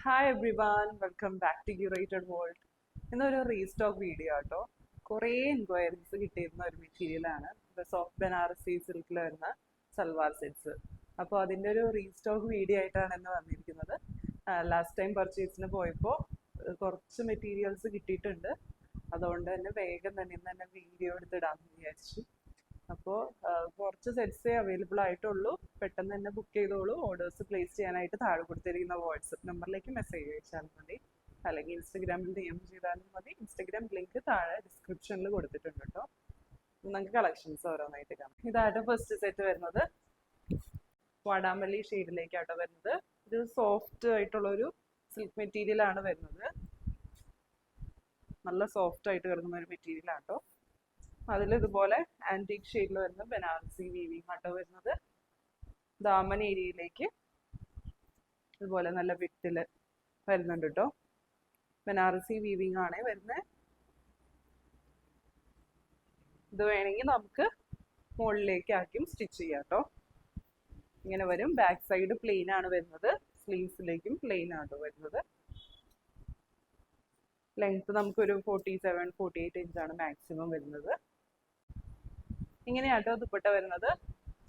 Hi everyone, welcome back to curated world. ഇന്നൊരു restock video ആട്ടോ. കുറേ enquiries കിട്ടിയിരുന്ന ഒരു മെറ്റീരിയലാണ് സോഫ്റ്റ് ബനാറസി സിൽക്കിൽ വരുന്ന സൽവാർ സെറ്റ്സ്. അപ്പോൾ അതിൻ്റെ ഒരു റീസ്റ്റോക്ക് വീഡിയോ ആയിട്ടാണ് ഇന്ന് വന്നിരിക്കുന്നത്. ലാസ്റ്റ് ടൈം പർച്ചേസിന് പോയപ്പോൾ കുറച്ച് മെറ്റീരിയൽസ് കിട്ടിയിട്ടുണ്ട്. അതുകൊണ്ട് തന്നെ വേഗം തന്നെ ഇന്ന് തന്നെ വീഡിയോ എടുത്തിടാമെന്ന് വിചാരിച്ചു. അപ്പോൾ കുറച്ച് സെറ്റ്സേ അവൈലബിൾ ആയിട്ടുള്ളൂ. പെട്ടെന്ന് തന്നെ ബുക്ക് ചെയ്തോളൂ. ഓർഡേഴ്സ് പ്ലേസ് ചെയ്യാനായിട്ട് താഴെ കൊടുത്തിരിക്കുന്ന വാട്സപ്പ് നമ്പറിലേക്ക് മെസ്സേജ് അയച്ചാൽ മതി, അല്ലെങ്കിൽ ഇൻസ്റ്റഗ്രാമിൽ DM ചെയ്താലും മതി. ഇൻസ്റ്റഗ്രാം ലിങ്ക് താഴെ ഡിസ്ക്രിപ്ഷനിൽ കൊടുത്തിട്ടുണ്ട് കേട്ടോ. നമുക്ക് കളക്ഷൻസ് ഓരോന്നായിട്ട് കാണാം. ഇതായിട്ട് ഫസ്റ്റ് സെറ്റ് വരുന്നത് വാടാമല്ലി ഷെയ്ഡിലേക്കാട്ടോ വരുന്നത്. ഇത് സോഫ്റ്റ് ആയിട്ടുള്ളൊരു സിൽക്ക് മെറ്റീരിയൽ ആണ് വരുന്നത്. നല്ല സോഫ്റ്റ് ആയിട്ട് കിടക്കുന്ന ഒരു മെറ്റീരിയൽ ആട്ടോ. അതിൽ ഇതുപോലെ ആൻറ്റീക് ഷെയ്ഡിൽ വരുന്ന ബനാറസി വീവിങ് ആട്ടോ വരുന്നത്. ദാമൻ ഏരിയയിലേക്ക് ഇതുപോലെ നല്ല വിട്ടിൽ വരുന്നുണ്ട് കേട്ടോ. ബനാറസി വീവിങ് ആണ് വരുന്നത്. ഇത് വേണമെങ്കിൽ നമുക്ക് മുകളിലേക്ക് ആക്കിയും സ്റ്റിച്ച് ചെയ്യാം കേട്ടോ. ഇങ്ങനെ വരും. ബാക്ക് സൈഡ് പ്ലെയിൻ ആണ് വരുന്നത്. സ്ലീവ്സിലേക്കും പ്ലെയിൻ ആണ് വരുന്നത്. ലെങ്ത് നമുക്കൊരു 47-48 ഇഞ്ചാണ് മാക്സിമം വരുന്നത്. ഇങ്ങനെയാട്ടോ ദുപ്പട്ട വരുന്നത്.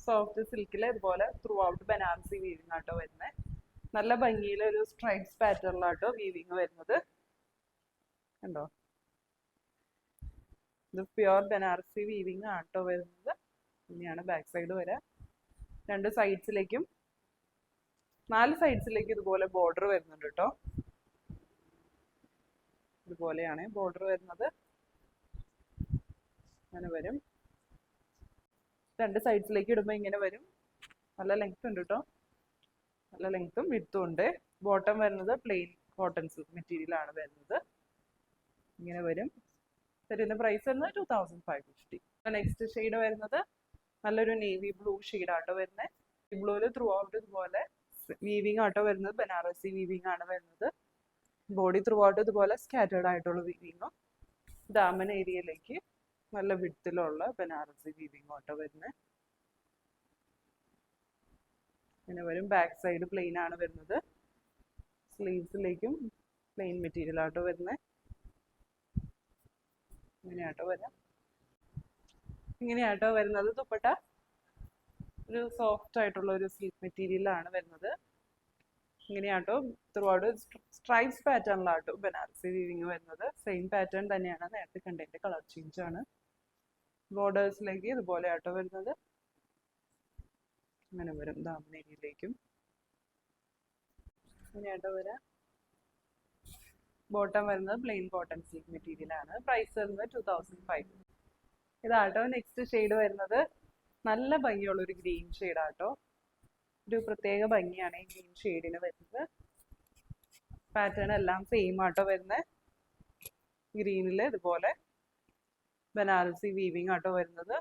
സോഫ്റ്റ് സിൽക്കിൽ ഇതുപോലെ ത്രൂ ഔട്ട് ബനാറസി വീവിങ് ആട്ടോ വരുന്നത്. നല്ല ഭംഗിയിൽ ഒരു സ്ട്രൈപ്സ് പാറ്റേണിലാട്ടോ വീവിങ് വരുന്നത്. കണ്ടോ, ഇത് പ്യുവർ ബനാറസി വീവിങ് ആട്ടോ വരുന്നത്. ഇങ്ങനെയാണ് ബാക്ക് സൈഡ് വരാം. 2 സൈഡ്സിലേക്കും 4 സൈഡ്സിലേക്കും ഇതുപോലെ ബോർഡർ വരുന്നുണ്ട് കേട്ടോ. ഇതുപോലെയാണ് ബോർഡർ വരുന്നത്. അങ്ങനെ വരും. 2 സൈഡ്സിലേക്ക് ഇടുമ്പോൾ ഇങ്ങനെ വരും. നല്ല ലെങ്ത് ഉണ്ട് കേട്ടോ. നല്ല ലെങ്ത്തും വിഡ്ത്തും ഉണ്ട്. ബോട്ടം വരുന്നത് പ്ലെയിൻ കോട്ടൺ സിൽക്ക് മെറ്റീരിയൽ ആണ് വരുന്നത്. ഇങ്ങനെ വരും. സെറ്റിന്റെ പ്രൈസ് വരുന്നത് 2550. നെക്സ്റ്റ് ഷെയ്ഡ് വരുന്നത് നല്ലൊരു നേവി ബ്ലൂ ഷെയ്ഡ് ആട്ടോ വരുന്നത്. ഈ ബ്ലൂവിൽ ത്രൂ ഔട്ട് ഇതുപോലെ വീവിങ് ആട്ടോ വരുന്നത്. ബനാറസി വീവിങ് ആണ് വരുന്നത്. ബോഡി ത്രൂ ഔട്ട് ഇതുപോലെ സ്കാറ്റേർഡ് ആയിട്ടുള്ള വീവിങ്ങും ദാമൻ ഏരിയയിലേക്ക് നല്ല വിഡ്ത്തിലുള്ള ബനാറസി വീവിങ് ആട്ടോ വരുന്നത്. ഇങ്ങനെ വരും. ബാക്ക് സൈഡ് പ്ലെയിൻ ആണ് വരുന്നത്. സ്ലീവ്സിലേക്കും പ്ലെയിൻ മെറ്റീരിയൽ ആട്ടോ വരുന്നത്. ഇങ്ങനെയാട്ടോ വരാം. ഇങ്ങനെയാട്ടോ വരുന്നത്. ദുപ്പട്ട ഒരു സോഫ്റ്റ് ആയിട്ടുള്ള ഒരു സിൽക്ക് മെറ്റീരിയൽ ആണ് വരുന്നത്. ഇങ്ങനെയാട്ടോ ത്രൂ ഔട്ട് സ്ട്രൈപ്സ് പാറ്റേണിലാട്ടോ ബനാറസി വീവിങ് വരുന്നത്. സെയിം പാറ്റേൺ തന്നെയാണ് നേരത്തെ കണ്ടതിന്റെ കളർ ചേഞ്ച് ആണ്. ബോർഡേഴ്സിലേക്ക് ഇതുപോലെ ആട്ടോ വരുന്നത്. അങ്ങനെ വരും. ദാമൻ ഏരിയയിലേക്കും ഇങ്ങനെയാട്ടോ വരാം. ബോട്ടം വരുന്നത് പ്ലെയിൻ കോട്ടൺ സിൽക്ക് മെറ്റീരിയൽ ആണ്. പ്രൈസ് വരുന്നത് 2500. ഇതാട്ടോ നെക്സ്റ്റ് ഷെയ്ഡ് വരുന്നത്. നല്ല ഭംഗിയുള്ള ഒരു ഗ്രീൻ ഷെയ്ഡാട്ടോ. ഒരു പ്രത്യേക ഭംഗിയാണ് ഈ ഗ്രീൻ ഷെയ്ഡിന് വരുന്നത്. പാറ്റേൺ എല്ലാം സെയിം ആട്ടോ വരുന്നത്. ഗ്രീനിൽ ഇതുപോലെ ബനാറസി വീവിങ് ആട്ടോ വരുന്നത്.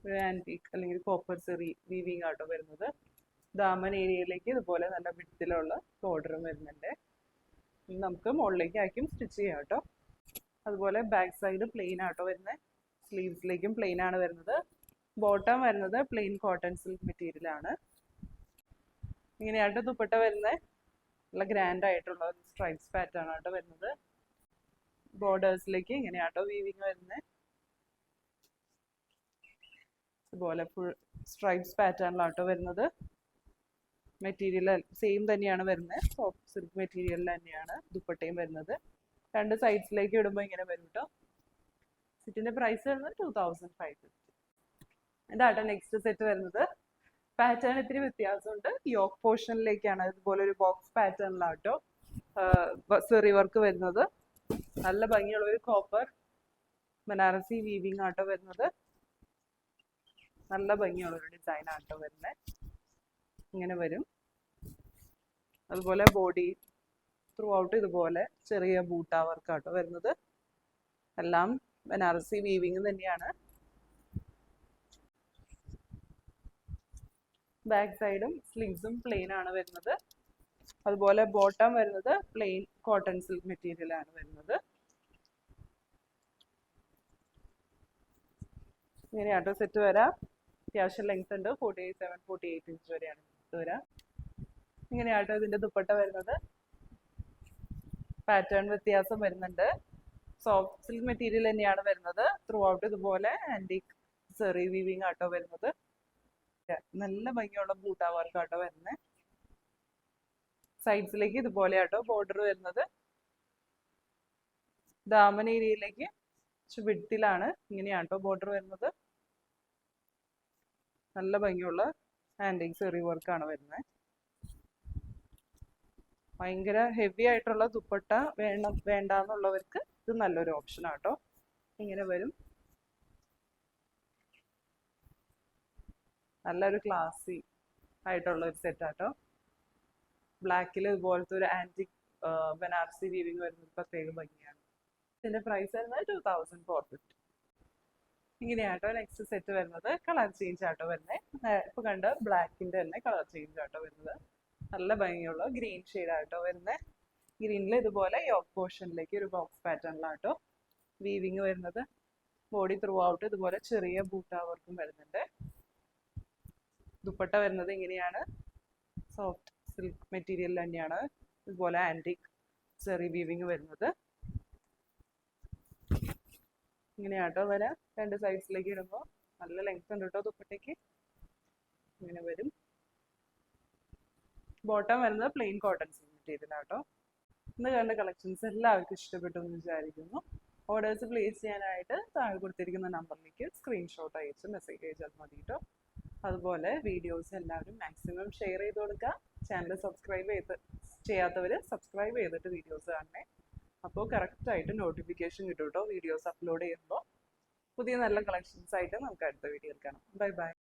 ഒരു ആൻറ്റീക്ക് അല്ലെങ്കിൽ കോപ്പർ സെറി വീവിങ് ആട്ടോ വരുന്നത്. ദാമൻ ഏരിയയിലേക്ക് ഇതുപോലെ നല്ല വിഡ്ത്തിലുള്ള ബോർഡറും വരുന്നുണ്ട്. നമുക്ക് മുകളിലേക്ക് ആക്കിയും സ്റ്റിച്ച് ചെയ്യാം കേട്ടോ. അതുപോലെ ബാക്ക് സൈഡ് പ്ലെയിൻ ആട്ടോ വരുന്നത്. സ്ലീവ്സിലേക്കും പ്ലെയിൻ ആണ് വരുന്നത്. ബോട്ടം വരുന്നത് പ്ലെയിൻ കോട്ടൺ സിൽക്ക് മെറ്റീരിയൽ ആണ്. ഇങ്ങനെയാട്ടോ ദുപ്പട്ട വരുന്നത്. നല്ല ഗ്രാൻഡ് ആയിട്ടുള്ള ഒരു സ്ട്രൈപ്സ് പാറ്റേൺ ആട്ടോ വരുന്നത്. ബോർഡേഴ്സിലേക്ക് ഇങ്ങനെയാട്ടോ വീവിങ് വരുന്നത്. ഇതുപോലെ ഫുൾ സ്ട്രൈപ്സ് പാറ്റേണിലാട്ടോ വരുന്നത്. മെറ്റീരിയൽ സെയിം തന്നെയാണ് വരുന്നത്. സോഫ്റ്റ് സിൽക്ക് മെറ്റീരിയൽ തന്നെയാണ് ദുപ്പട്ടയും വരുന്നത്. 2 സൈഡ്സിലേക്ക് ഇടുമ്പോൾ ഇങ്ങനെ വരും കേട്ടോ. സെറ്റിന്റെ പ്രൈസ് വരുന്നത് 2550. ഇതാട്ടോ നെക്സ്റ്റ് സെറ്റ് വരുന്നത്. പാറ്റേൺ ഇത്തിരി വ്യത്യാസമുണ്ട്. യോക്ക് പോർഷനിലേക്കാണ് ഇതുപോലെ ഒരു ബോക്സ് പാറ്റേണിലാട്ടോ സെറി വർക്ക് വരുന്നത്. നല്ല ഭംഗിയുള്ള ഒരു കോപ്പർ ബനാറസി വീവിങ് ആട്ടോ വരുന്നത്. നല്ല ഭംഗിയുള്ള ഒരു ഡിസൈൻ ആട്ടോ വരുന്നത്. ഇങ്ങനെ വരും. അതുപോലെ ബോഡി ത്രൂ ഔട്ട് ഇതുപോലെ ചെറിയ ബൂട്ട വർക്ക് ആട്ടോ വരുന്നത്. എല്ലാം ബനാറസി വീവിങ് തന്നെയാണ്. ബാക്ക് സൈഡും സ്ലീവ്സും പ്ലെയിൻ ആണ് വരുന്നത്. അതുപോലെ ബോട്ടം വരുന്നത് പ്ലെയിൻ കോട്ടൺ സിൽക്ക് മെറ്റീരിയൽ ആണ് വരുന്നത്. ഇങ്ങനെയാട്ടോ സെറ്റ് വരാം. അത്യാവശ്യം ലെങ്ത് ഉണ്ട്. 47-48 ഇഞ്ച് വരെയാണ് വരാം. ഇങ്ങനെയാട്ടോ ഇതിന്റെ ദുപ്പട്ട വരുന്നത്. പാറ്റേൺ വ്യത്യാസം വരുന്നുണ്ട്. സോഫ്റ്റ് സിൽക്ക് മെറ്റീരിയൽ തന്നെയാണ് വരുന്നത്. ത്രൂ ഔട്ട് ഇതുപോലെ ആന്റിക് സെറി വീവിങ് ആട്ടോ വരുന്നത്. നല്ല ഭംഗിയുള്ള ബൂട്ടാ വർക്ക് ആട്ടോ വരുന്നത്. സൈഡ്സിലേക്ക് ഇതുപോലെ ആട്ടോ ബോർഡർ വരുന്നത്. ദാമൻ ഏരിയയിലേക്ക് വിഡ്ത്തിലാണ് ഇങ്ങനെയാട്ടോ ബോർഡർ വരുന്നത്. നല്ല ഭംഗിയുള്ള ആന്റിക് സെറി വർക്കാണ് വരുന്നത്. ഭയങ്കര ഹെവി ആയിട്ടുള്ള ദുപ്പട്ട വേണ്ടാന്നുള്ളവർക്ക് ഇത് നല്ലൊരു ഓപ്ഷൻ ആട്ടോ. ഇങ്ങനെ വരും. നല്ലൊരു ക്ലാസി ആയിട്ടുള്ള ഒരു സെറ്റ് ആട്ടോ. ബ്ലാക്കിൽ ഇതുപോലത്തെ ഒരു ആന്റിക് ബനാറസി വീവിങ് വരുന്നത് പ്രത്യേക ഭംഗിയാണ്. ഇതിന്റെ പ്രൈസ് വരുന്നത് 2450. ഇങ്ങനെയാട്ടോ നെക്സ്റ്റ് സെറ്റ് വരുന്നത്. കളർ ചേഞ്ച് ആട്ടോ വരുന്നത്. ഇപ്പൊ കണ്ട ബ്ലാക്കിന്റെ തന്നെ കളർ ചേഞ്ച് ആട്ടോ വരുന്നത്. നല്ല ഭംഗിയുള്ള ഗ്രീൻ ഷെയ്ഡ് ആട്ടോ വരുന്നത്. ഗ്രീനിൽ ഇതുപോലെ യോക്ക് പോർഷനിലേക്ക് ഒരു ബോക്സ് പാറ്റേണിലാട്ടോ വീവിങ് വരുന്നത്. ബോഡി ത്രൂ ഔട്ട് ഇതുപോലെ ചെറിയ ബൂട്ടാ വർക്കും വരുന്നുണ്ട്. ദുപ്പട്ട വരുന്നത് ഇങ്ങനെയാണ്. സോഫ്റ്റ് സിൽക്ക് മെറ്റീരിയൽ തന്നെയാണ്. ഇതുപോലെ ആന്റിക് ചെറി വീവിങ് വരുന്നത്. ഇങ്ങനെയാട്ടോ വരാം. രണ്ട് സൈഡ്സിലേക്ക് ഇടുമ്പോൾ നല്ല ലെങ്ത് ഉണ്ട് കേട്ടോ ദുപ്പട്ടയ്ക്ക്. ഇങ്ങനെ വരും. ബോട്ടം വരുന്നത് പ്ലെയിൻ കോട്ടൺ സിൽക്ക് മെറ്റീരിയൽ ആട്ടോ. ഇന്ന് കണ്ട കളക്ഷൻസ് എല്ലാവർക്കും ഇഷ്ടപ്പെട്ടു എന്ന് വിചാരിക്കുന്നു. ഓർഡേഴ്സ് പ്ലേസ് ചെയ്യാനായിട്ട് താഴെ കൊടുത്തിരിക്കുന്ന നമ്പറിലേക്ക് സ്ക്രീൻഷോട്ട് അയച്ച് മെസ്സേജ് അയച്ചാൽ മതി കേട്ടോ. അതുപോലെ വീഡിയോസ് എല്ലാവരും മാക്സിമം ഷെയർ ചെയ്ത് കൊടുക്കുക. ചാനൽ ചെയ്യാത്തവർ സബ്സ്ക്രൈബ് ചെയ്തിട്ട് വീഡിയോസ് കാണണേ. അപ്പോൾ കറക്റ്റായിട്ട് നോട്ടിഫിക്കേഷൻ കിട്ടും കേട്ടോ വീഡിയോസ് അപ്ലോഡ് ചെയ്യുമ്പോൾ. പുതിയ നല്ല കളക്ഷൻസ് ആയിട്ട് നമുക്ക് അടുത്ത വീഡിയോയിൽ കാണാം. Bye bye.